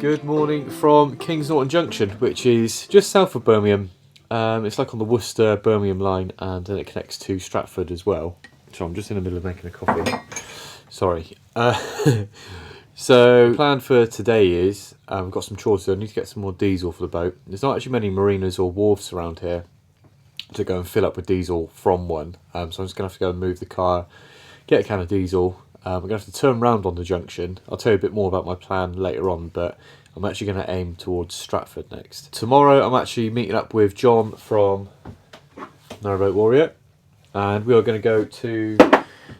Good morning from Kings Norton Junction, which is just south of Birmingham. It's like on the Worcester-Birmingham line, and then it connects to Stratford as well. So I'm just in the middle of making a coffee. Sorry. So the plan for today is, I've got some chores to do. I need to get some more diesel for the boat. There's not actually many marinas or wharves around here to go and fill up with diesel from one. So I'm just going to have to go and move the car, get a can of diesel. I'm going to have to turn around on the junction. I'll tell you a bit more about my plan later on, but I'm actually going to aim towards Stratford next. Tomorrow I'm actually meeting up with John from Narrowboat Warrior, and we are going to go to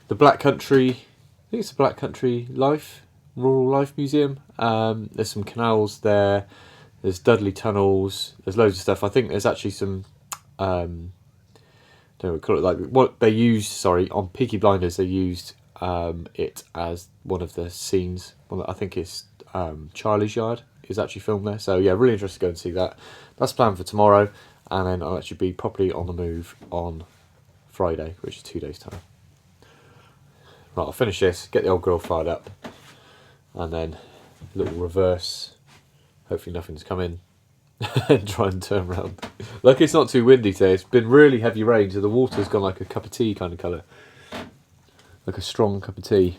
the Black Country, I think it's the Black Country Rural Life Museum. There's some canals there, there's Dudley tunnels, there's loads of stuff. I think there's actually some, don't know what we call it, like what they used, on Peaky Blinders they used it as one of the scenes. Well, I think it's Charlie's Yard is actually filmed there. So yeah, really interested to go and see that. That's planned for tomorrow, and then I'll actually be properly on the move on Friday, which is 2 days time. Right, I'll finish this, get the old grill fired up, and then a little reverse. Hopefully nothing's coming. And try and turn around. Lucky it's not too windy today. It's been really heavy rain, so the water's gone like a cup of tea kind of colour. Like a strong cup of tea.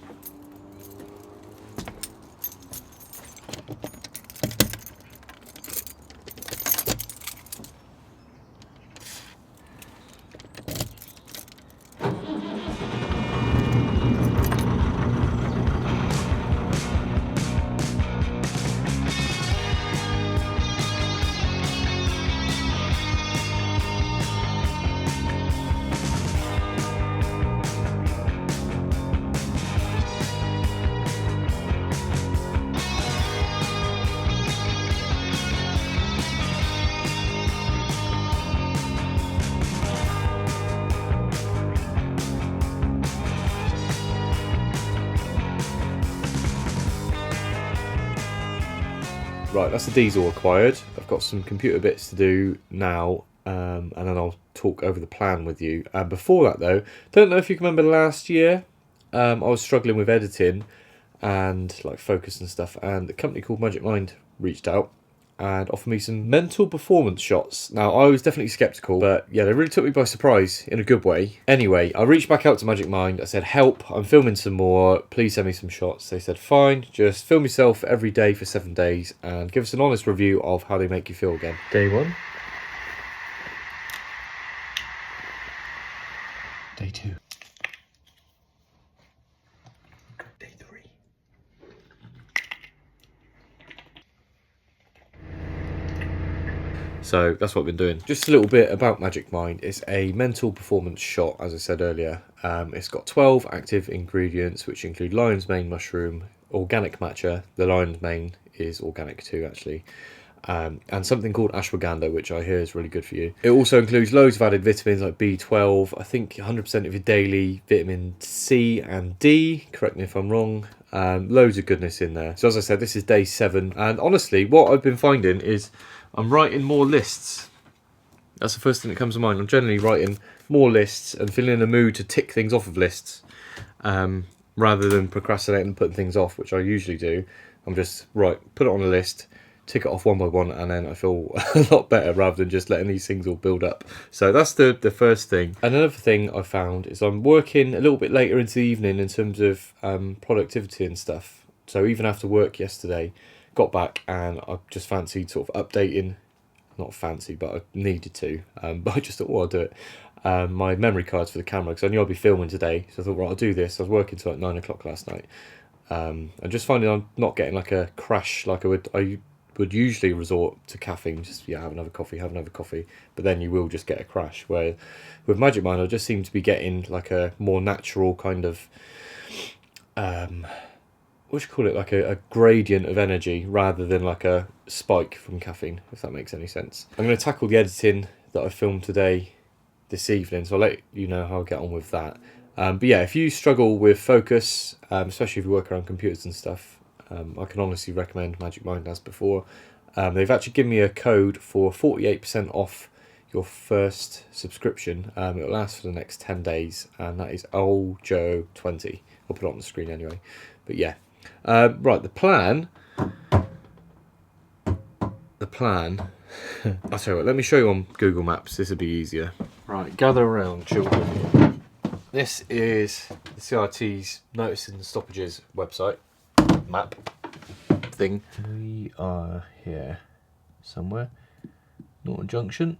Right, that's the diesel acquired. I've got some computer bits to do now, and then I'll talk over the plan with you. Before that though, don't know if you can remember last year, I was struggling with editing and like focus and stuff, and a company called Magic Mind reached out and offered me some mental performance shots. Now, I was definitely sceptical, but yeah, they really took me by surprise in a good way. Anyway, I reached back out to Magic Mind. I said, help, I'm filming some more. Please send me some shots. They said, fine, just film yourself every day for 7 days and give us an honest review of how they make you feel again. Day 1. Day 2. Day 3. So that's what I've been doing. Just a little bit about Magic Mind. It's a mental performance shot, as I said earlier. It's got 12 active ingredients, which include lion's mane mushroom, organic matcha. The lion's mane is organic too, actually. And something called ashwagandha, which I hear is really good for you. It also includes loads of added vitamins like B12, I think 100% of your daily vitamin C and D, correct me if I'm wrong. Loads of goodness in there. So as I said, this is day 7, and honestly, what I've been finding is I'm writing more lists. That's the first thing that comes to mind. I'm generally writing more lists and feeling in a mood to tick things off of lists, rather than procrastinating and putting things off, which I usually do. I'm just, right, put it on a list, tick it off one by one, and then I feel a lot better rather than just letting these things all build up. So that's the first thing. Another thing I found is I'm working a little bit later into the evening in terms of productivity and stuff. So even after work yesterday, got back and I just fancied sort of updating, not fancy, but I needed to, but I just thought, well, I'll do it. My memory cards for the camera, because I knew I'd be filming today, so I thought, right, I'll do this. I was working till like 9 o'clock last night. I'm just finding I'm not getting like a crash like I would usually resort to caffeine, just have another coffee, but then you will just get a crash. Where with Magic Mind, I just seem to be getting like a more natural kind of what do you call it, like a gradient of energy rather than like a spike from caffeine, if that makes any sense. I'm going to tackle the editing that I filmed today this evening, so I'll let you know how I get on with that. But yeah, if you struggle with focus, especially if you work around computers and stuff, I can honestly recommend Magic Mind as before. They've actually given me a code for 48% off your first subscription. It'll last for the next 10 days, and that is Joe20. I'll put it on the screen anyway. But yeah, right, the plan the plan. I'll tell you what, let me show you on Google Maps, this would be easier. Right, gather around, children. This is the CRT's Noticing the Stoppages website, map thing. We are here somewhere, Norton Junction.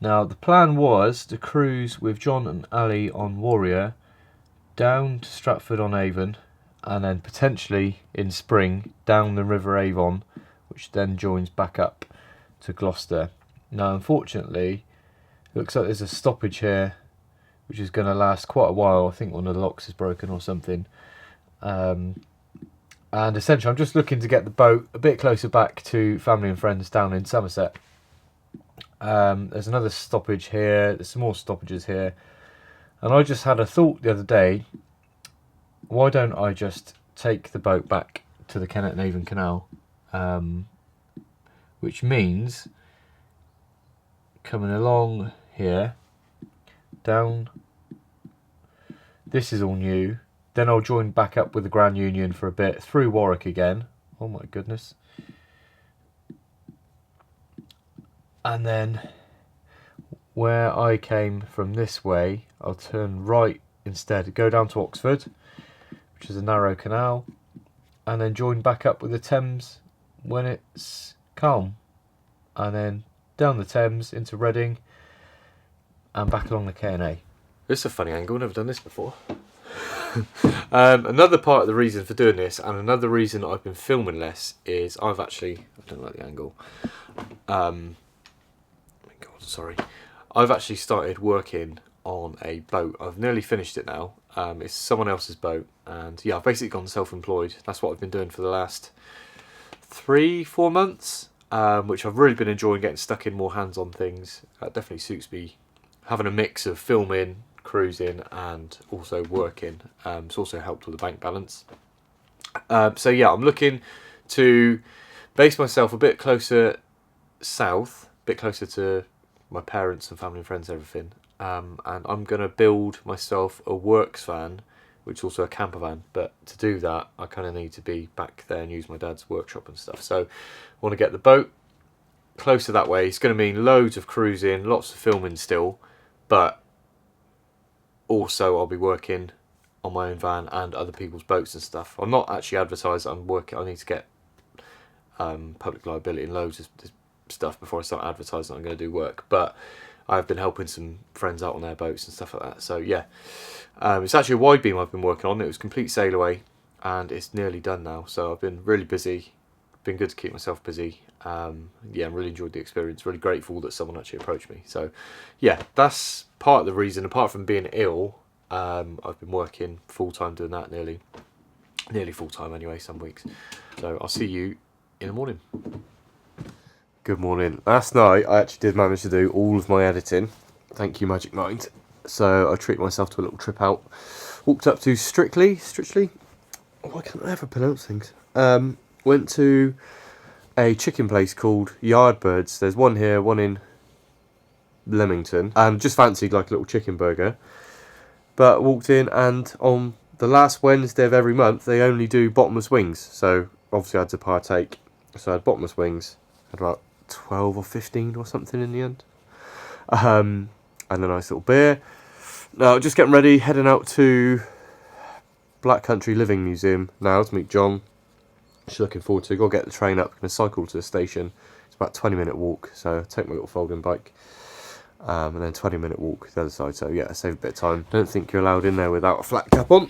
Now the plan was to cruise with John and Ali on Warrior down to Stratford-on-Avon, and then potentially in spring down the River Avon, which then joins back up to Gloucester. Now unfortunately it looks like there's a stoppage here which is going to last quite a while. I think one of the locks is broken or something, and essentially I'm just looking to get the boat a bit closer back to family and friends down in Somerset. There's another stoppage here, there's some more stoppages here, and I just had a thought the other day, why don't I just take the boat back to the Kennet and Avon Canal, which means coming along here, down, this is all new, then I'll join back up with the Grand Union for a bit, through Warwick again, oh my goodness, and then where I came from this way, I'll turn right instead, go down to Oxford, which is a narrow canal, and then join back up with the Thames when it's calm, and then down the Thames into Reading and back along the K&A. This is a funny angle, never done this before. Another part of the reason for doing this, and another reason I've been filming less, is I don't like the angle, sorry, I've actually started working on a boat. I've nearly finished it now. It's someone else's boat, and yeah, I've basically gone self-employed. That's what I've been doing for the last 3-4 months, which I've really been enjoying, getting stuck in more hands-on things. That definitely suits me, having a mix of filming, cruising and also working. It's also helped with the bank balance. So yeah, I'm looking to base myself a bit closer south, a bit closer to my parents and family and friends, everything, and I'm going to build myself a works van, which is also a camper van, but to do that I kind of need to be back there and use my dad's workshop and stuff. So I want to get the boat closer that way. It's going to mean loads of cruising, lots of filming still, but also I'll be working on my own van and other people's boats and stuff. I'm not actually advertised that I'm working. I need to get public liability and loads of stuff before I start advertising I'm going to do work, but I've been helping some friends out on their boats and stuff like that. So yeah, it's actually a wide beam I've been working on. It was complete sail away and it's nearly done now, so I've been really busy. Been good to keep myself busy. Yeah, I really enjoyed the experience, really grateful that someone actually approached me. So yeah, that's part of the reason. Apart from being ill, I've been working full-time doing that, nearly full-time anyway, some weeks. So I'll see you in the morning. Good morning. Last night I actually did manage to do all of my editing. Thank you, Magic Mind. So I treated myself to a little trip out. Walked up to Strictly. Why can't I ever pronounce things? Went to a chicken place called Yardbirds. There's one here, one in Leamington. And just fancied like a little chicken burger. But walked in, and on the last Wednesday of every month they only do bottomless wings. So obviously I had to partake. So I had bottomless wings. Had about 12 or 15 or something in the end, and a nice little beer. Now just getting ready, heading out to Black Country Living Museum now to meet John. Just looking forward to it. Gotta get the train up, gonna cycle to the station. It's about a 20-minute walk, so take my little folding bike, and then 20-minute walk the other side. So yeah, save a bit of time. Don't think you're allowed in there without a flat cap on,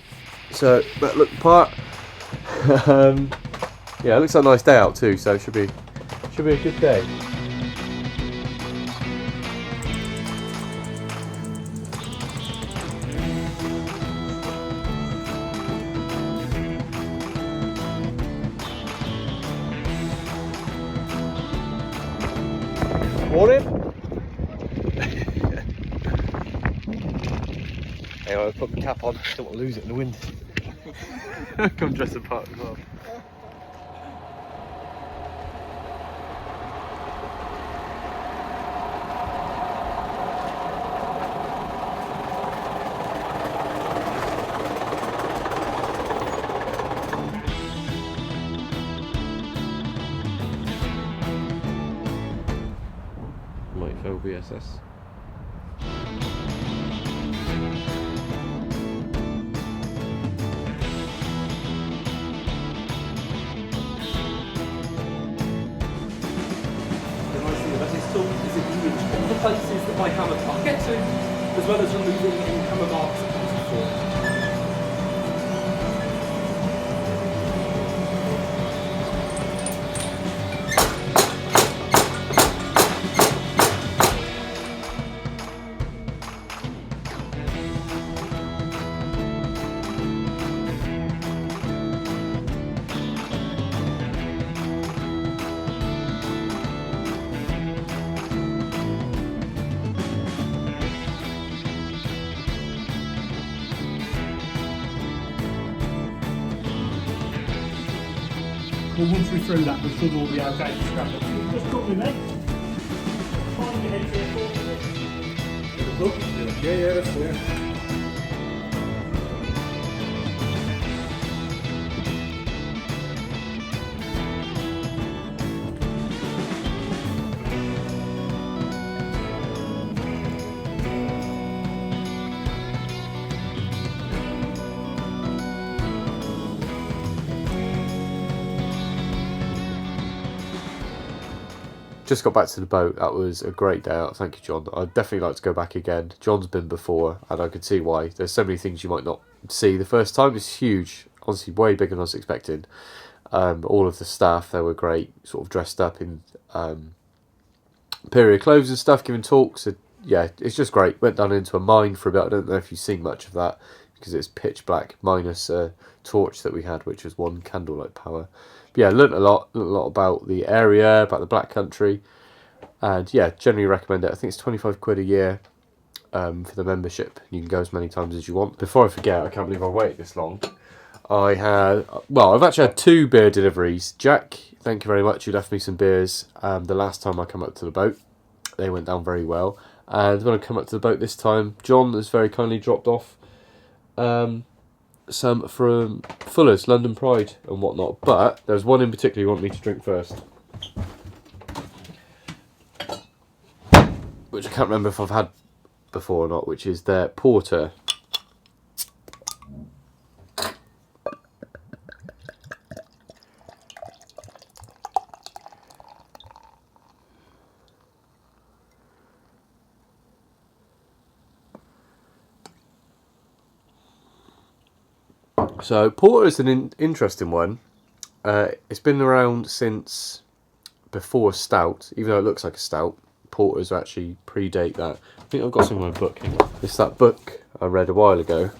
so better look the part. Yeah, it looks like a nice day out too, so it should be a good day. Morning. Anyway, I'll put my cap on. Don't want to lose it in the wind. Come dress apart as well. VSS. Is it used all the places that my hammer can't get to, as well as removing any hammer marks that comes before. Well, once we're through that, we should all be okay to scrap it. Just cut me, mate. Find your head here. Yeah, that's clear. Just got back to the boat. That was a great day out. Thank you, John. I'd definitely like to go back again. John's been before, and I can see why. There's so many things you might not see the first time. It's huge. Honestly, way bigger than I was expecting. All of the staff, they were great, sort of dressed up in period clothes and stuff, giving talks. And, yeah, it's just great. Went down into a mine for a bit. I don't know if you've seen much of that, because it's pitch black, minus a torch that we had, which was one candlelight power. But yeah, learnt a lot about the area, about the Black Country, and yeah, generally recommend it. I think it's 25 quid a year for the membership. You can go as many times as you want. Before I forget, I can't believe I waited this long. I've actually had 2 beer deliveries. Jack, thank you very much. You left me some beers the last time I come up to the boat. They went down very well. And when I come up to the boat this time, John has very kindly dropped off some from Fuller's, London Pride and whatnot. But there's one in particular you want me to drink first, which I can't remember if I've had before or not, which is their porter. So porter is an interesting one. It's been around since before stout, even though it looks like a stout. Porters actually predate that. I think I've got some in my book. It's that book I read a while ago.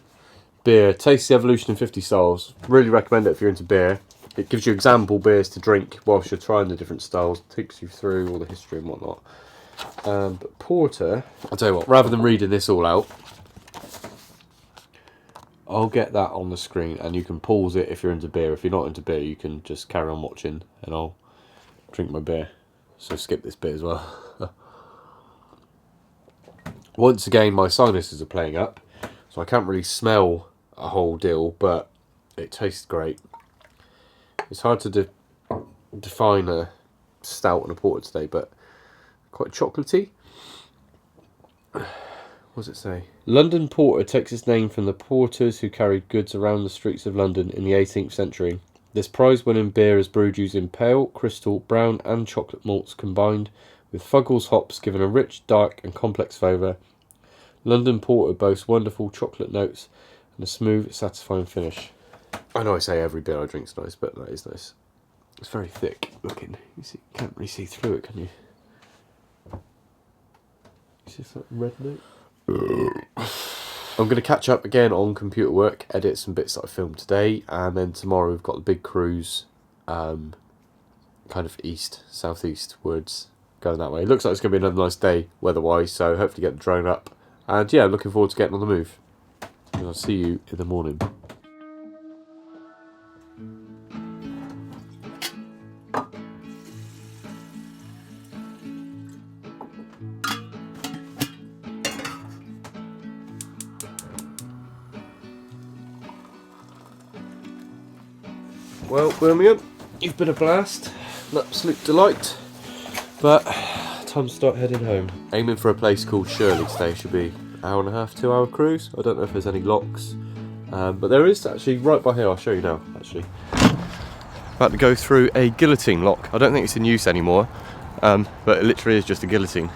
Beer, Taste the Evolution in 50 Styles. Really recommend it if you're into beer. It gives you example beers to drink whilst you're trying the different styles. Takes you through all the history and whatnot. But porter, I'll tell you what, rather than reading this all out, I'll get that on the screen and you can pause it if you're into beer. If you're not into beer, you can just carry on watching and I'll drink my beer. So skip this bit as well. Once again, my sinuses are playing up, so I can't really smell a whole deal, but it tastes great. It's hard to define a stout and a porter today, but quite chocolatey. What does it say? London Porter takes its name from the porters who carried goods around the streets of London in the 18th century. This prize-winning beer is brewed using pale, crystal, brown and chocolate malts combined with Fuggles hops, giving a rich, dark and complex flavour. London Porter boasts wonderful chocolate notes and a smooth, satisfying finish. I know I say every beer I drink's nice, but that is nice. It's very thick looking. You can't really see through it, can you? Is this that red note? I'm going to catch up again on computer work, edit some bits that I filmed today, and then tomorrow we've got the big cruise, kind of southeast wards, going that way. It looks like it's going to be another nice day weather-wise, so hopefully get the drone up. And yeah, looking forward to getting on the move. And I'll see you in the morning. Well, Birmingham, you've been a blast, an absolute delight, but time to start heading home. Aiming for a place called Shirley today. Should be hour and a half, 2 hour cruise. I don't know if there's any locks, but there is actually right by here. I'll show you now. Actually, about to go through a guillotine lock. I don't think it's in use anymore, but it literally is just a guillotine.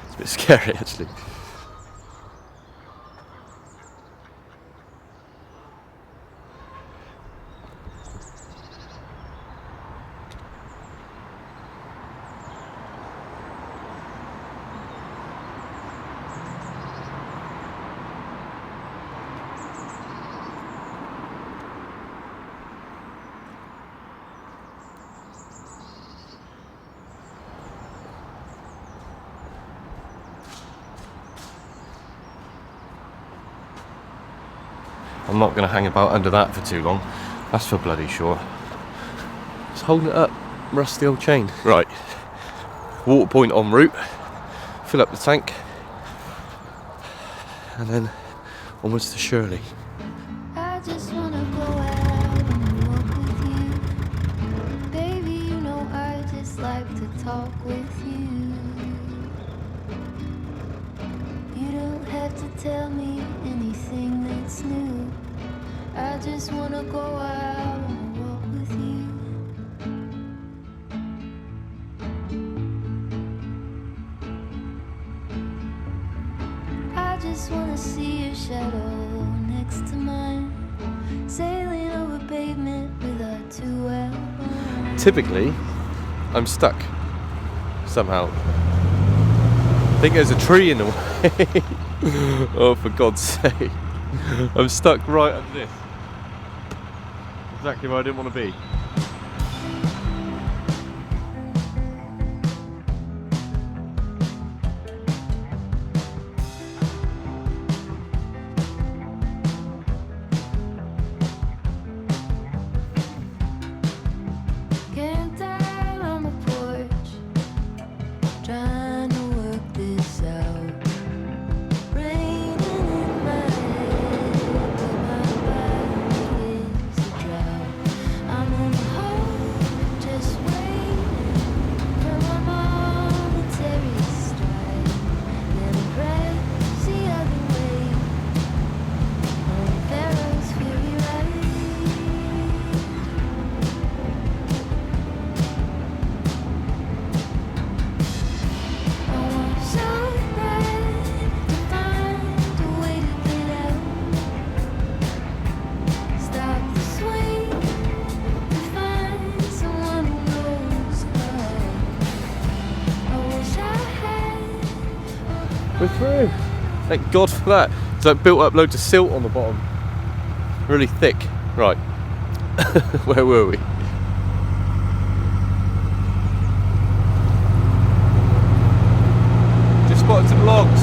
It's a bit scary actually. I'm not going to hang about under that for too long. That's for bloody sure. Just holding it up. Rusty old chain. Right. Water point en route. Fill up the tank. And then onwards to Shirley. I just wanna go out and walk with you. Baby, you know I just like to talk with you. You don't have to tell me anything that's new. I just wanna go out and walk with you. I just wanna see your shadow next to mine, sailing over pavement with our 2 elbows. Typically, I'm stuck somehow. I think there's a tree in the way. Oh, for God's sake. I'm stuck right under this. Exactly where I didn't want to be. Camped out on the porch, trying to work this out. Raining in my head, but my body is a drought. I'm on hold, just waiting for my momentary strike. Then it breaks the other way on Pharaoh's fury ride. I want so bad to find a way to get out. Stop the swing to find someone who knows how. I wish I had. We're through. Thank God for that. So it built up loads of silt on the bottom. Really thick. Right. Where were we? Just spotted some logs.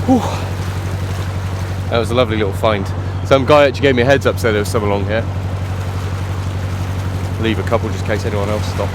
Whew. That was a lovely little find. Some guy actually gave me a heads up, said there was some along here. Leave a couple just in case anyone else stops.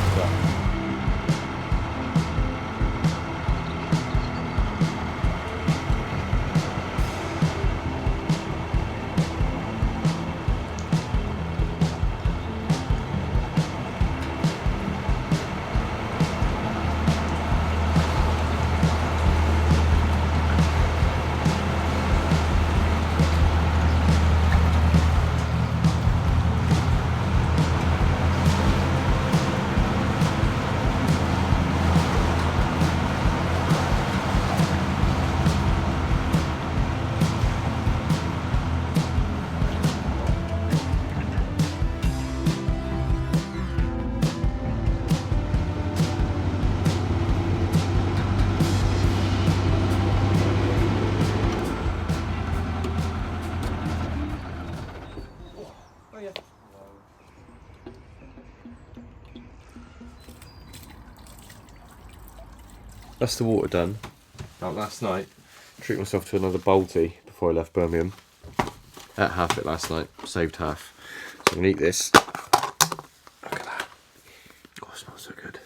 that's the water done. Out last night, treat myself to another Balti before I left Birmingham. Ate half it last night, saved half. So I'm gonna eat this. Look at that. Oh, it smells so good.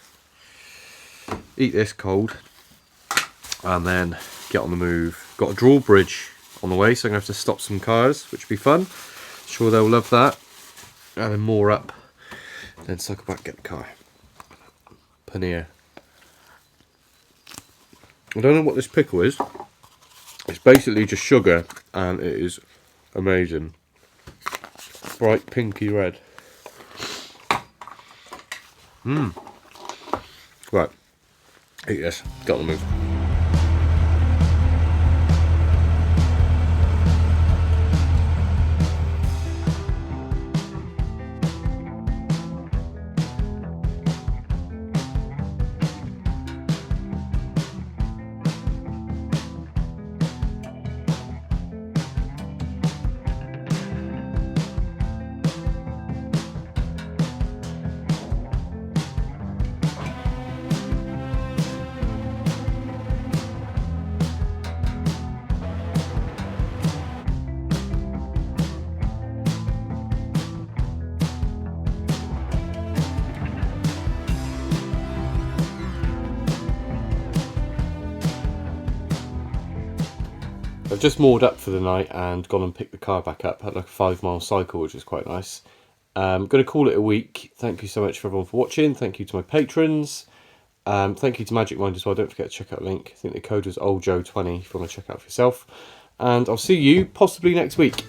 Eat this cold, and then get on the move. Got a drawbridge on the way, so I'm gonna have to stop some cars, which will be fun. Sure they'll love that. And then more up, then cycle back, get the car. Paneer. I don't know what this pickle is. It's basically just sugar, and it is amazing. Bright pinky red. Right, eat this, get on the move. I've just moored up for the night and gone and picked the car back up. Had like a 5-mile cycle, which is quite nice. I'm going to call it a week. Thank you so much for everyone for watching. Thank you to my patrons. Thank you to Magic Mind as well. Don't forget to check out the link. I think the code was OldJoe20 if you want to check it out for yourself. And I'll see you possibly next week.